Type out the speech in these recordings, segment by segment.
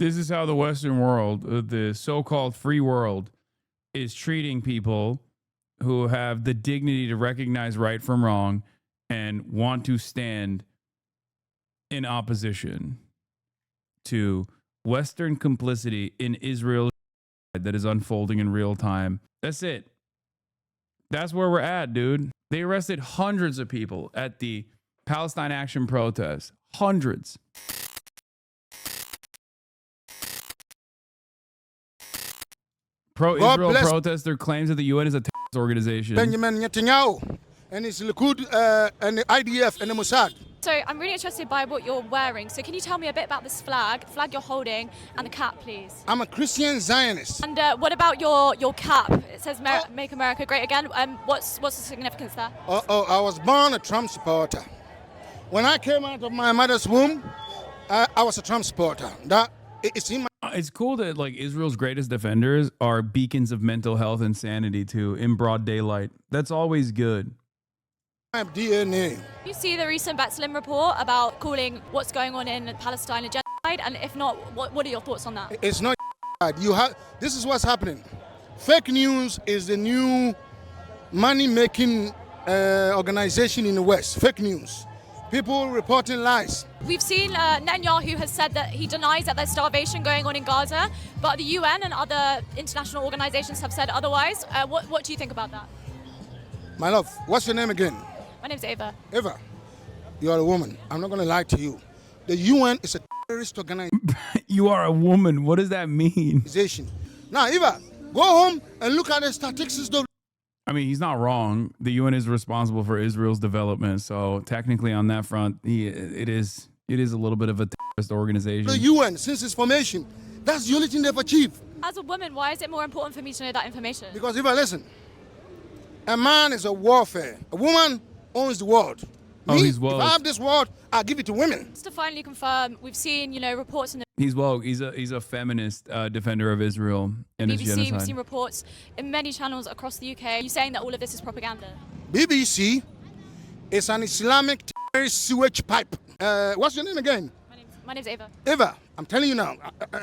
This is how the Western world, the so-called free world, is treating people who have the dignity to recognize right from wrong and want to stand in opposition to Western complicity in Israel that is unfolding in real time. That's it. That's where we're at, dude. They arrested hundreds of people at the Palestine Action protest. Hundreds. Pro-Israel protester claims that the UN is a terrorist organization. Benjamin Netanyahu and his Likud and the IDF and the Mossad. So I'm really interested by what you're wearing. So can you tell me a bit about this flag you're holding, and the cap, please? I'm a Christian Zionist. And what about your cap? It says Make America Great Again. What's the significance there? I was born a Trump supporter. When I came out of my mother's womb, I was a Trump supporter. It's cool that like Israel's greatest defenders are beacons of mental health and sanity too in broad daylight. That's always good. DNA. You see the recent B'Tselem report about calling what's going on in Palestine a genocide, and if not, what are your thoughts on that? It's not. This is what's happening. Fake news is the new money-making organization in the West. Fake news. People reporting lies. We've seen Netanyahu has said that he denies that there's starvation going on in Gaza, but the UN and other international organizations have said otherwise. What do you think about that? My love, what's your name again? My name's Ava. Ava, you are a woman. I'm not going to lie to you. The UN is a terrorist organization. You are a woman. What does that mean? Now, Eva, go home and look at the statistics. I mean, he's not wrong. The UN is responsible for Israel's development, so technically on that front, it is a little bit of a terrorist organization. The UN, since its formation, that's the only thing they've achieved. As a woman, why is it more important for me to know that information? Because Eva, listen, a man is a warfare. A woman owns the world. He's woke. If I have this world, I'll give it to women. Just to finally confirm, we've seen, reports in the He's woke. He's a feminist defender of Israel and its genocide. We've seen reports in many channels across the UK. You saying that all of this is propaganda? BBC is an Islamic terrorist sewage pipe. What's your name again? My name's Ava. Ava, I'm telling you now.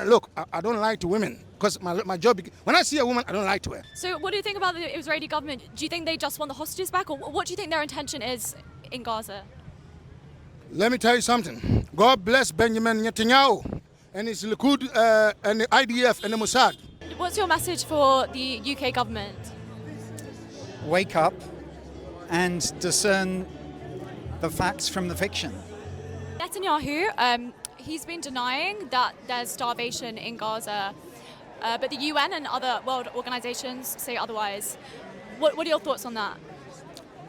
Look, I don't lie to women because my job. When I see a woman, I don't lie to her. So, what do you think about the Israeli government? Do you think they just want the hostages back, or what do you think their intention is in Gaza? Let me tell you something. God bless Benjamin Netanyahu and his Likud and the IDF and the Mossad. What's your message for the UK government? Wake up and discern the facts from the fiction. Netanyahu, he's been denying that there's starvation in Gaza, but the UN and other world organizations say otherwise. What are your thoughts on that?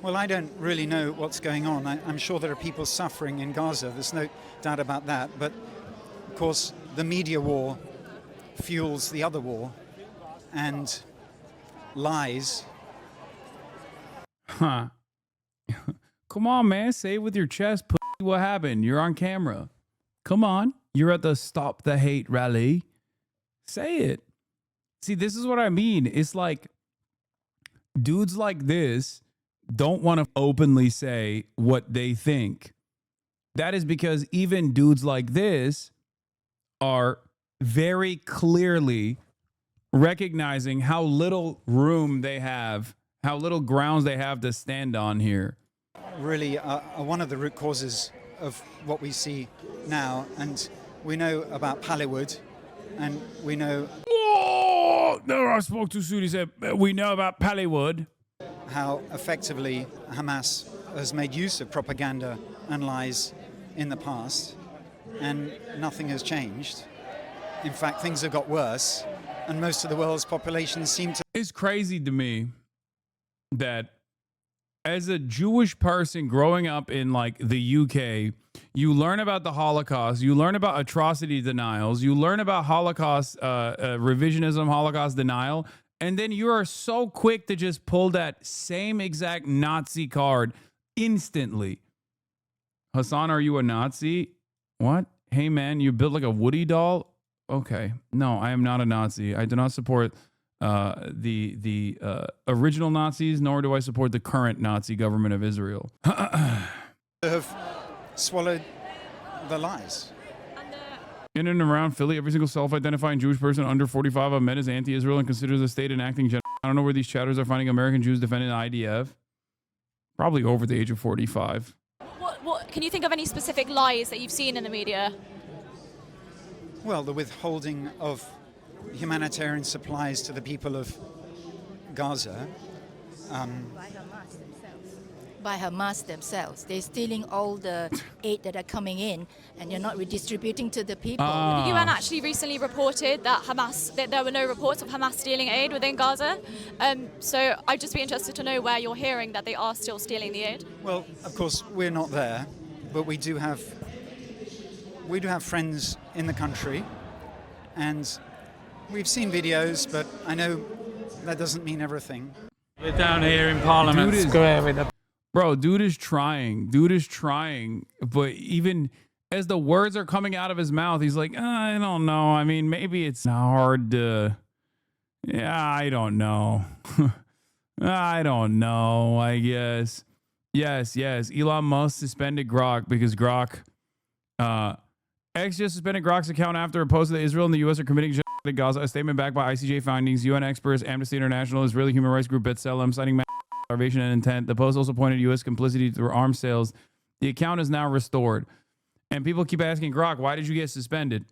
Well, I don't really know what's going on. I'm sure there are people suffering in Gaza. There's no doubt about that. But, of course, the media war fuels the other war, and lies. Huh. Come on, man. Say it with your chest. What happened? You're on camera. Come on. You're at the Stop the Hate rally. Say it. See, this is what I mean. It's like dudes like this don't want to openly say what they think. That is because even dudes like this are very clearly recognizing how little room they have, how little grounds they have to stand on here. Really one of the root causes of what we see now, and we know about Pallywood, and we know... Oh, no, I spoke too soon. He said, we know about Pallywood. How effectively Hamas has made use of propaganda and lies in the past, and nothing has changed. In fact, things have got worse, and most of the world's population seem to... It's crazy to me that as a Jewish person growing up in like the UK, you learn about the Holocaust, you learn about atrocity denials, you learn about Holocaust revisionism, Holocaust denial, and then you are so quick to just pull that same exact Nazi card instantly. Hasan, are you a Nazi? What? Hey, man, you built like a Woody doll? Okay. No, I am not a Nazi. I do not support the original Nazis, nor do I support the current Nazi government of Israel. have swallowed the lies. In and around Philly, every single self-identifying Jewish person under 45 I've met is anti-Israel and considers the state enacting genocide. I don't know where these chatters are finding American Jews defending the IDF. Probably over the age of 45. What can you think of any specific lies that you've seen in the media? Well, the withholding of humanitarian supplies to the people of Gaza. By Hamas themselves. They're stealing all the aid that are coming in, and you're not redistributing to the people. The UN actually recently reported that there were no reports of Hamas stealing aid within Gaza. So I'd just be interested to know where you're hearing that they are still stealing the aid. Well, of course, we're not there, but we do have friends in the country, and we've seen videos, but I know that doesn't mean everything. We're down here in Parliament Square with the... Bro, dude is trying. Dude is trying. But even as the words are coming out of his mouth, he's like, I don't know. I mean, maybe it's hard to... Yeah, I don't know. I don't know, I guess. Yes. Elon Musk suspended Grok because Grok... X just suspended Grok's account after it posted that Israel and the U.S. are committing genocide in Gaza. A statement backed by ICJ findings, UN experts, Amnesty International, Israeli human rights group B'Tselem, citing starvation and intent. The post also pointed to U.S. complicity through arms sales. The account is now restored. And people keep asking Grok, why did you get suspended?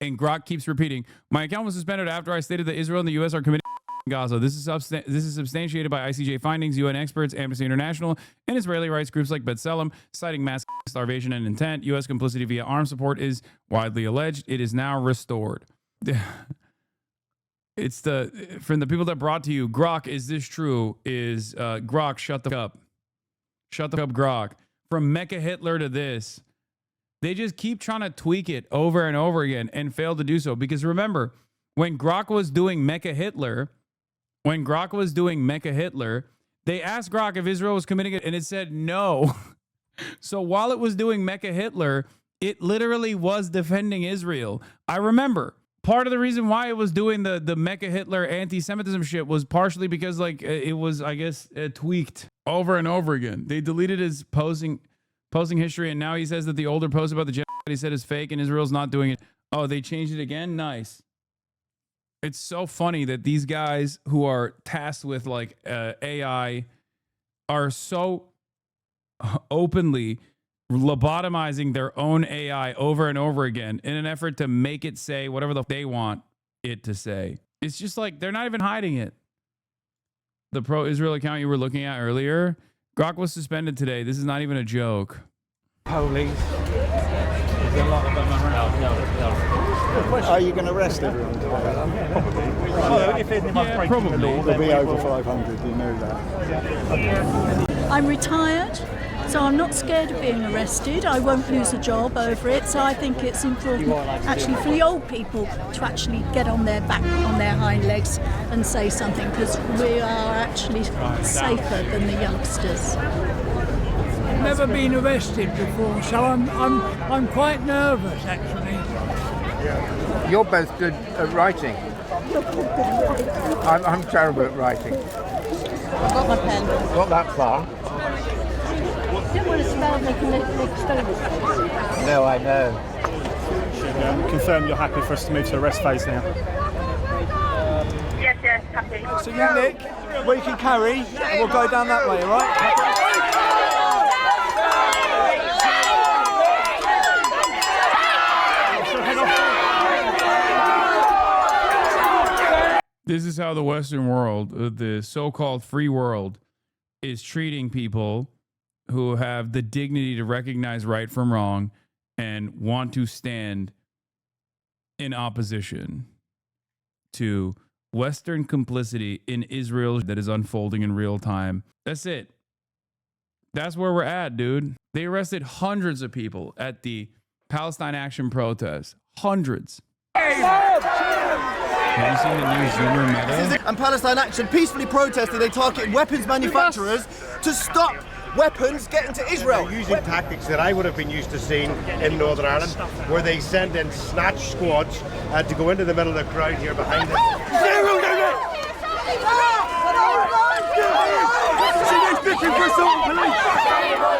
And Grok keeps repeating, my account was suspended after I stated that Israel and the U.S. are committing in Gaza. This is substantiated by ICJ findings, UN experts, Amnesty International, and Israeli rights groups like B'Tselem, citing mass starvation and intent. U.S. complicity via arms support is widely alleged. It is now restored. It's from the people that brought to you, Grok, is this true? Is Grok, shut the fuck up. Shut the fuck up, Grok. From Mecha Hitler to this. They just keep trying to tweak it over and over again and fail to do so. Because remember, when Grok was doing Mecha Hitler, they asked Grok if Israel was committing it, and it said no. So while it was doing Mecha Hitler, it literally was defending Israel. I remember. Part of the reason why it was doing the Mecha Hitler anti-Semitism shit was partially because like it was, I guess, tweaked over and over again. They deleted his posting history, and now he says that the older post about the genocide he said is fake and Israel's not doing it. Oh, they changed it again? Nice. It's so funny that these guys who are tasked with like AI are so openly lobotomizing their own AI over and over again in an effort to make it say whatever they want it to say. It's just like they're not even hiding it. The pro-Israel account you were looking at earlier, Grok was suspended today. This is not even a joke. Police. There's a lot of them around. No. Are you going to arrest everyone today? Yeah, probably. There'll be over 500, you know that. I'm retired, so I'm not scared of being arrested. I won't lose a job over it, so I think it's important actually for the old people to actually get on their back, on their hind legs and say something, because we are actually safer than the youngsters. Never been arrested before, so I'm quite nervous actually. You're both good at writing. I'm terrible at writing. I've got my pen. Not that far. Don't want to spell, they can spell it. No, I know. Confirm you're happy for us to move to the arrest phase now. Yes, happy. So you, Nick, where you can carry, and we'll go down that way, all right? This is how the Western world, the so-called free world, is treating people who have the dignity to recognize right from wrong and want to stand in opposition to Western complicity in Israel that is unfolding in real time. That's it. That's where we're at, dude. They arrested hundreds of people at the Palestine Action protest. Hundreds. Have you seen the new Zoomer meta? And Palestine Action peacefully protested. They targeted weapons manufacturers to stop weapons getting to Israel. They're using tactics that I would have been used to seeing in Northern Ireland, where they send in snatch squads to go into the middle of the crowd here behind us. Shame on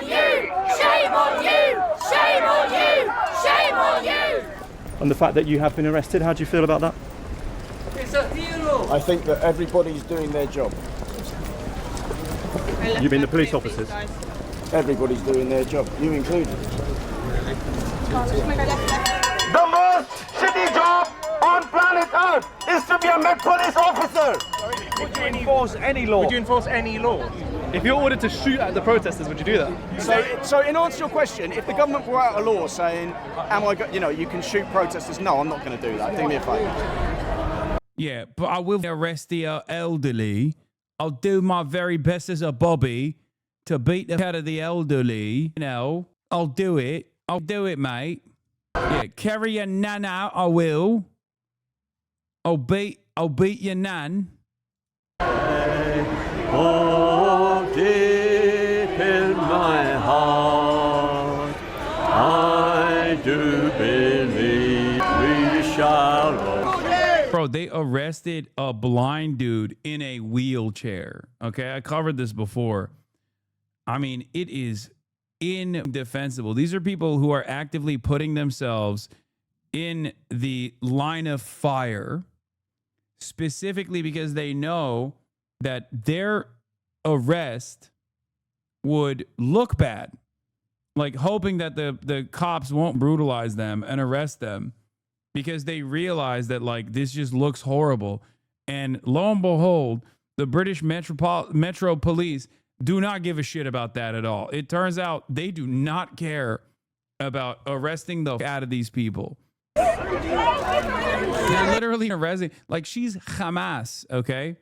you! Shame on you! Shame on you! Shame on you! on the fact that you have been arrested. How do you feel about that? I think that everybody's doing their job. You mean the police officers? Everybody's doing their job, you included. The most shitty job on planet Earth is to be a Met police officer. Would you enforce any law? Would you enforce any law? If you're ordered to shoot at the protesters, would you do that? So in answer to your question, if the government brought out a law saying, you can shoot protesters, no, I'm not going to do that. Do me a favour. Yeah, but I will arrest the elderly. I'll do my very best as a Bobby to beat the out of the elderly. You know, I'll do it. I'll do it, mate. Yeah, carry your nan out. I will. I'll beat your nan. Oh, deep in my heart, I do believe we shall. Bro, they arrested a blind dude in a wheelchair. Okay, I covered this before. I mean, it is indefensible. These are people who are actively putting themselves in the line of fire, specifically because they know that their arrest would look bad, like hoping that the cops won't brutalize them and arrest them because they realize that like this just looks horrible. And lo and behold, the British Metro Police do not give a shit about that at all. It turns out they do not care about arresting the out of these people. They're literally arresting, like she's Hamas, okay?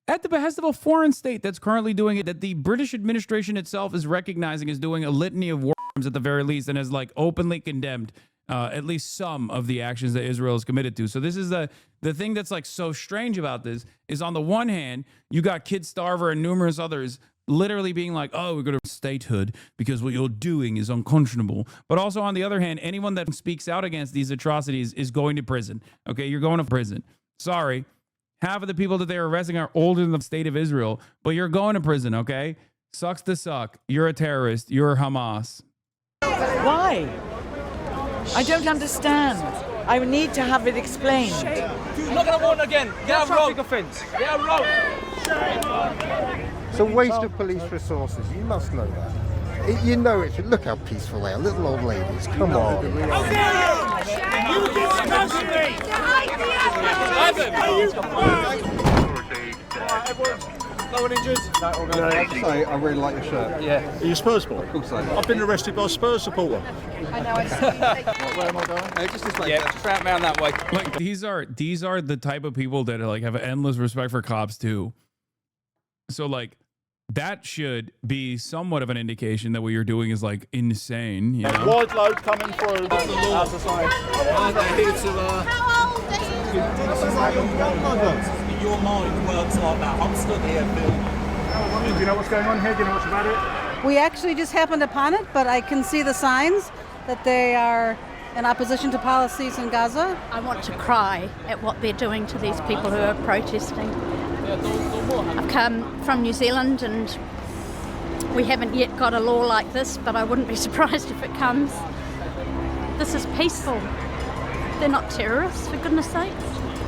At the behest of a foreign state that's currently doing it, that the British administration itself is recognizing as doing a litany of war crimes at the very least, and has like openly condemned at least some of the actions that Israel is committed to. So this is the thing that's like so strange about this is, on the one hand, you got Kid Starver and numerous others literally being like, oh, we're going to statehood because what you're doing is unconscionable. But also on the other hand, anyone that speaks out against these atrocities is going to prison. Okay, you're going to prison. Sorry. Half of the people that they're arresting are older than the state of Israel, but you're going to prison, okay? Sucks to suck. You're a terrorist. You're Hamas. Why? I don't understand. I need to have it explained. You're not going to warn again. Get a road. Offense. Get a road. It's a waste of police resources. You must know that. You know it. Look how peaceful they are. Little old ladies. Come on. You disgust me! No one injured? No, I have to say, I really like your shirt. Yeah. Are you a Spurs supporter? Of course I am. I've been arrested by a Spurs supporter. I know, I see. Where am I going? Just this way. Yeah, just round that way. Like these are the type of people that like have endless respect for cops too. So like that should be somewhat of an indication that what you're doing is like insane. You know? Wide load coming through. That's the law. Your mind works like that. I'm stood here, Phil. Do you know what's going on here? Do you know much about it? We actually just happened upon it, but I can see the signs that they are in opposition to policies in Gaza. I want to cry at what they're doing to these people who are protesting. I've come from New Zealand and we haven't yet got a law like this, but I wouldn't be surprised if it comes. This is peaceful. They're not terrorists, for goodness sakes.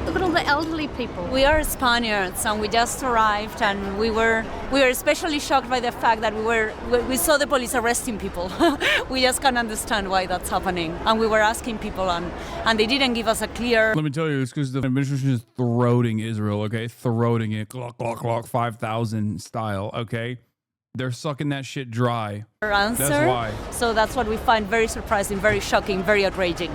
Look at all the elderly people. We are Spaniards and we just arrived, and we were especially shocked by the fact that we saw the police arresting people. We just can't understand why that's happening. And we were asking people and they didn't give us a clear... Let me tell you, it's because the administration is throating Israel, okay? Throating it, clock, 5,000 style, okay? They're sucking that shit dry. Answer. That's why. So that's what we find very surprising, very shocking, very outraging.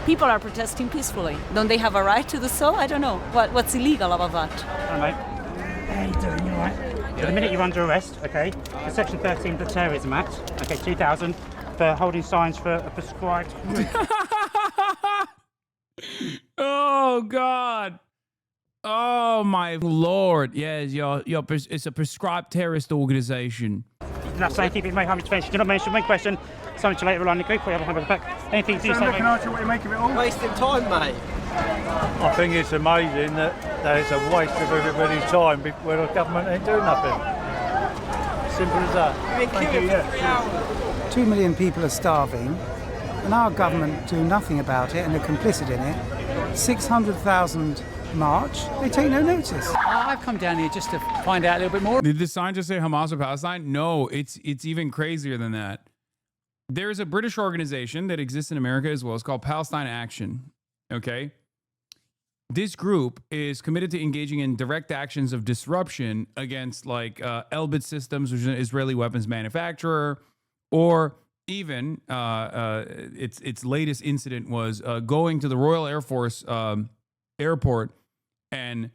People are protesting peacefully. Don't they have a right to do so? I don't know. What's illegal about that? Hello, mate. How you doing? You all right? So the minute you're under arrest, okay, for Section 13 of the Terrorism Act, okay, 2000, for holding signs for a prescribed route. Oh, God. Oh, my Lord. Yes, it's a prescribed terrorist organization. That's saying keep it in home defence. Do not mention one question. Something to later on in the group. We have a hand back. Anything to do? What you make of it all? Wasting time, mate. I think it's amazing that it's a waste of everybody's time where the government ain't doing nothing. Simple as that. Thank you. Yeah. 2 million people are starving. and our government do nothing about it and are complicit in it. 600,000 march, they take no notice. I've come down here just to find out a little bit more. Did the sign just say Hamas or Palestine? No, it's even crazier than that. There's a British organization that exists in America as well. It's called Palestine Action. Okay? This group is committed to engaging in direct actions of disruption against like Elbit Systems, which is an Israeli weapons manufacturer, or even its latest incident was going to the Royal Air Force airport and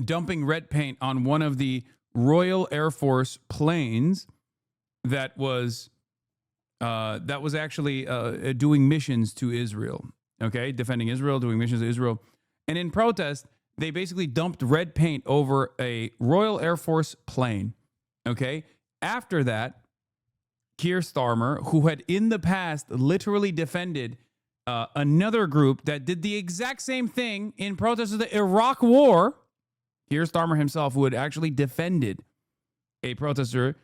dumping red paint on one of the Royal Air Force planes that was actually doing missions to Israel. Okay, defending Israel, doing missions to Israel. And in protest, they basically dumped red paint over a Royal Air Force plane. Okay, after that, Keir Starmer, who had in the past literally defended another group that did the exact same thing in protest of the Iraq War, Keir Starmer himself, who had actually defended a protester,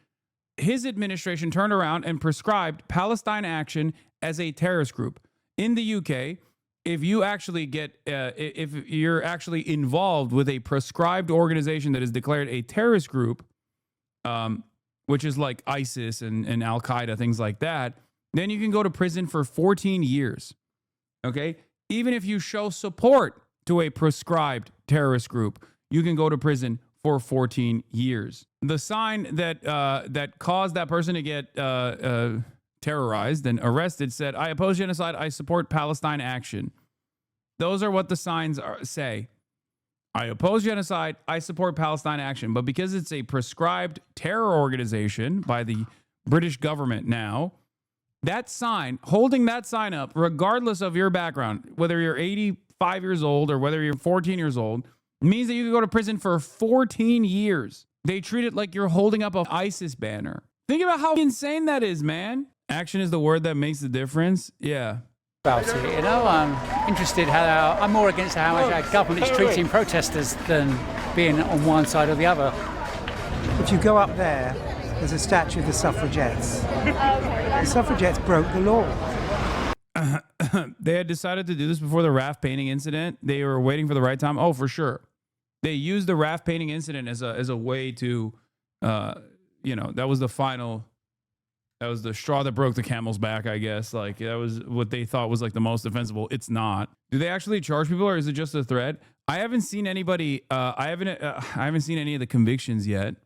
his administration turned around and prescribed Palestine Action as a terrorist group. In the UK, if you actually if you're actually involved with a prescribed organization that is declared a terrorist group, which is like ISIS and Al-Qaeda, things like that, then you can go to prison for 14 years. Okay? Even if you show support to a prescribed terrorist group, you can go to prison for 14 years. The sign that caused that person to get terrorized and arrested said, "I oppose genocide. I support Palestine Action." Those are what the signs say. I oppose genocide. I support Palestine Action. But because it's a prescribed terror organization by the British government now, that sign, holding that sign up, regardless of your background, whether you're 85 years old or whether you're 14 years old, means that you can go to prison for 14 years. They treat it like you're holding up an ISIS banner. Think about how insane that is, man. Action is the word that makes the difference. Yeah. About it, you know, I'm interested how I'm more against how much our government is treating protesters than being on one side or the other. If you go up there, there's a statue of the suffragettes. The suffragettes broke the law. They had decided to do this before the raft painting incident. They were waiting for the right time. Oh, for sure. They used the raft painting incident as a way to, that was the final. That was the straw that broke the camel's back, I guess. Like, that was what they thought was like the most defensible. It's not. Do they actually charge people, or is it just a threat? I haven't seen anybody. I haven't seen any of the convictions yet.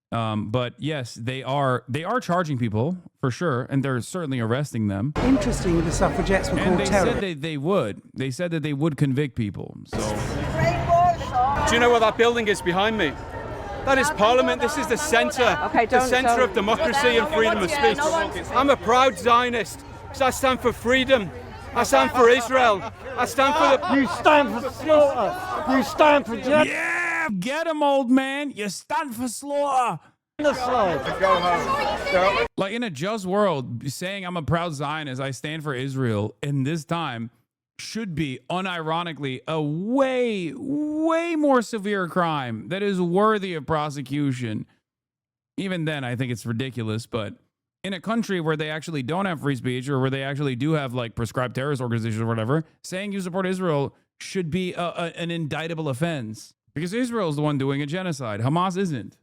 But yes, they are charging people for sure, and they're certainly arresting them. Interesting, the suffragettes were called terrorists. And they said they would. They said that they would convict people. So. Do you know where that building is behind me? That is Parliament. This is the centre, the centre of democracy and freedom of speech. I'm a proud Zionist. So I stand for freedom. I stand for Israel. I stand for the... You stand for slaughter. You stand for... Yeah, get him, old man. You stand for slaughter. Go home. Like in a just world, saying I'm a proud Zionist, I stand for Israel, in this time should be unironically a way more severe crime that is worthy of prosecution. Even then, I think it's ridiculous. But in a country where they actually don't have free speech, or where they actually do have like prescribed terrorist organizations or whatever, saying you support Israel should be an indictable offense, because Israel is the one doing a genocide. Hamas isn't.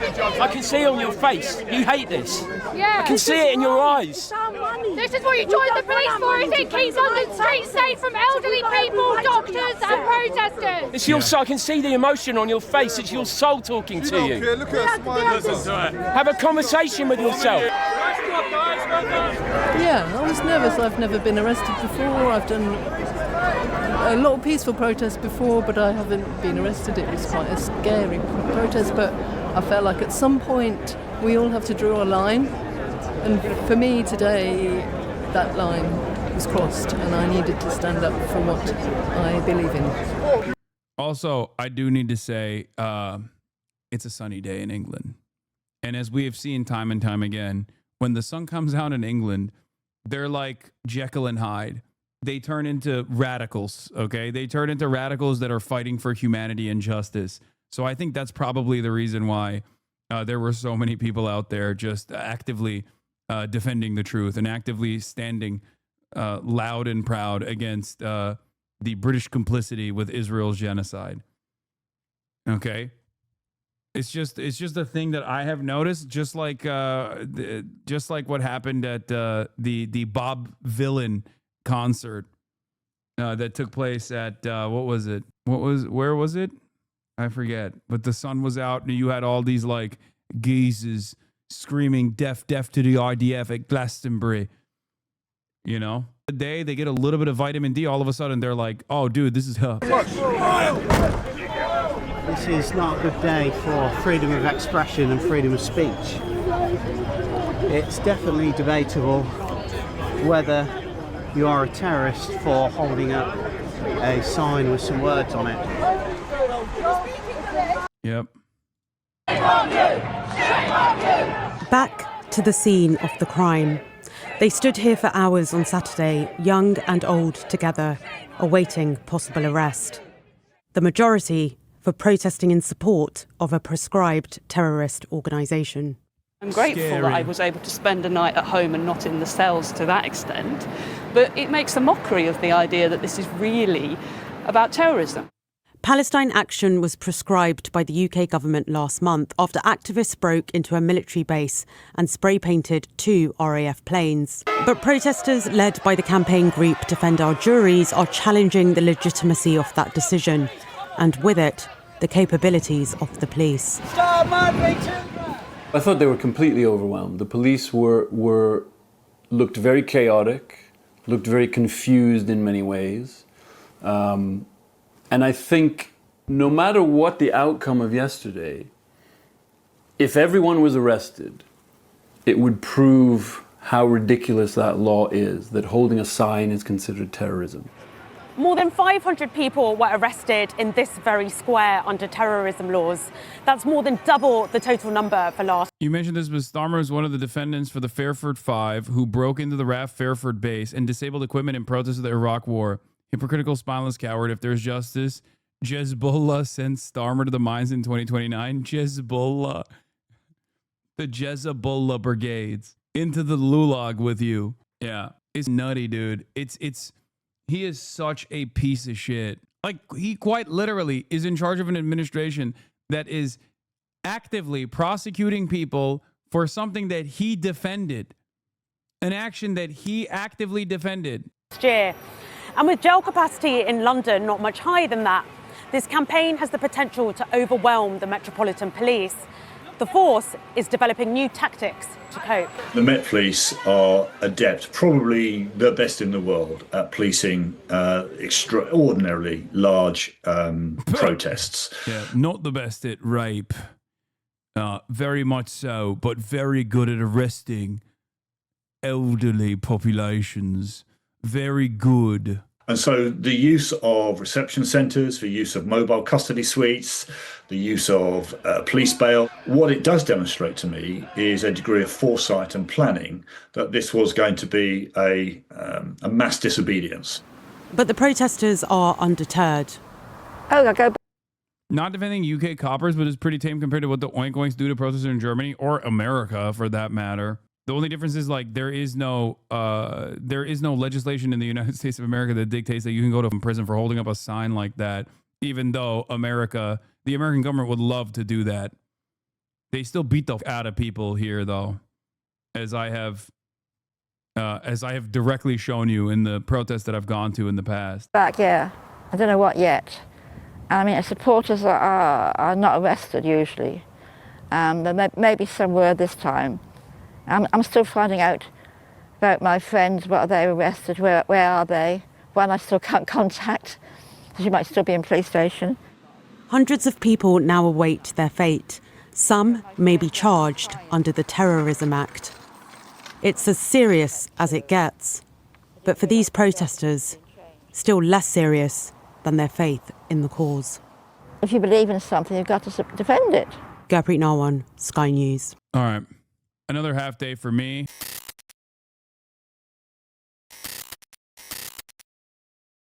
I can see on your face you hate this. Yeah. I can see it in your eyes. This is what you joined the police for, is it? Keep London streets safe from elderly people, doctors and protesters. It's your soul. I can see the emotion on your face. It's your soul talking to you. Look at us, Have a conversation with yourself. Yeah, I was nervous. I've never been arrested before. I've done a lot of peaceful protests before, but I haven't been arrested. It was quite a scary protest, but I felt like at some point we all have to draw a line. And for me today, that line was crossed, and I needed to stand up for what I believe in. Also, I do need to say it's a sunny day in England. And as we have seen time and time again, when the sun comes out in England, they're like Jekyll and Hyde. They turn into radicals, okay? They turn into radicals that are fighting for humanity and justice. So I think that's probably the reason why there were so many people out there just actively defending the truth and actively standing loud and proud against the British complicity with Israel's genocide. Okay, it's just a thing that I have noticed, just like what happened at the Bob Vylan concert that took place at where was it? I forget. But the sun was out, and you had all these like geezers screaming "deaf to the RDF" at Glastonbury. You know, the day they get a little bit of vitamin D, all of a sudden they're like, "Oh, dude, this is her." This is not a good day for freedom of expression and freedom of speech. It's definitely debatable whether you are a terrorist for holding up a sign with some words on it. Yep. Back to the scene of the crime. They stood here for hours on Saturday, young and old together, awaiting possible arrest. The majority for protesting in support of a prescribed terrorist organisation. I'm grateful that I was able to spend a night at home and not in the cells to that extent, but it makes a mockery of the idea that this is really about terrorism. Palestine Action was prescribed by the UK government last month after activists broke into a military base and spray-painted 2 RAF planes. But protesters led by the campaign group Defend Our Juries are challenging the legitimacy of that decision, and with it, the capabilities of the police. I thought they were completely overwhelmed. The police looked very chaotic, looked very confused in many ways. And I think no matter what the outcome of yesterday, if everyone was arrested, it would prove how ridiculous that law is, that holding a sign is considered terrorism. More than 500 people were arrested in this very square under terrorism laws. That's more than double the total number for last. You mentioned this, but Starmer is one of the defendants for the Fairford Five who broke into the RAF Fairford base and disabled equipment in protest of the Iraq War. Hypocritical, spineless coward. If there's justice, Jezbollah sends Starmer to the mines in 2029. Jezbollah. The Jezbollah brigades. Into the Lulag with you. Yeah. It's nutty, dude. He is such a piece of shit. Like, he quite literally is in charge of an administration that is actively prosecuting people for something that he defended. An action that he actively defended. Last year. And with jail capacity in London not much higher than that, this campaign has the potential to overwhelm the Metropolitan Police. The force is developing new tactics to cope. The Met Police are adept, probably the best in the world, at policing extraordinarily large protests. Yeah, not the best at rape. Very much so, but very good at arresting elderly populations. Very good. And so the use of reception centres, the use of mobile custody suites, the use of police bail, what it does demonstrate to me is a degree of foresight and planning that this was going to be a mass disobedience. But the protesters are undeterred. Not defending UK coppers, but it's pretty tame compared to what the Oink Oinks do to protesters in Germany or America, for that matter. The only difference is, like, there is no legislation in the United States of America that dictates that you can go to prison for holding up a sign like that, even though the American government would love to do that. They still beat the out of people here, though, as I have directly shown you in the protests that I've gone to in the past. Back, yeah. I don't know what yet. I mean, supporters are not arrested usually. There may be some word this time. I'm still finding out about my friends. What are they arrested? Where are they? One I still can't contact. She might still be in police station. Hundreds of people now await their fate. Some may be charged under the Terrorism Act. It's as serious as it gets. But for these protesters, still less serious than their faith in the cause. If you believe in something, you've got to defend it. Gurpreet Narwan, Sky News. All right. Another half day for me.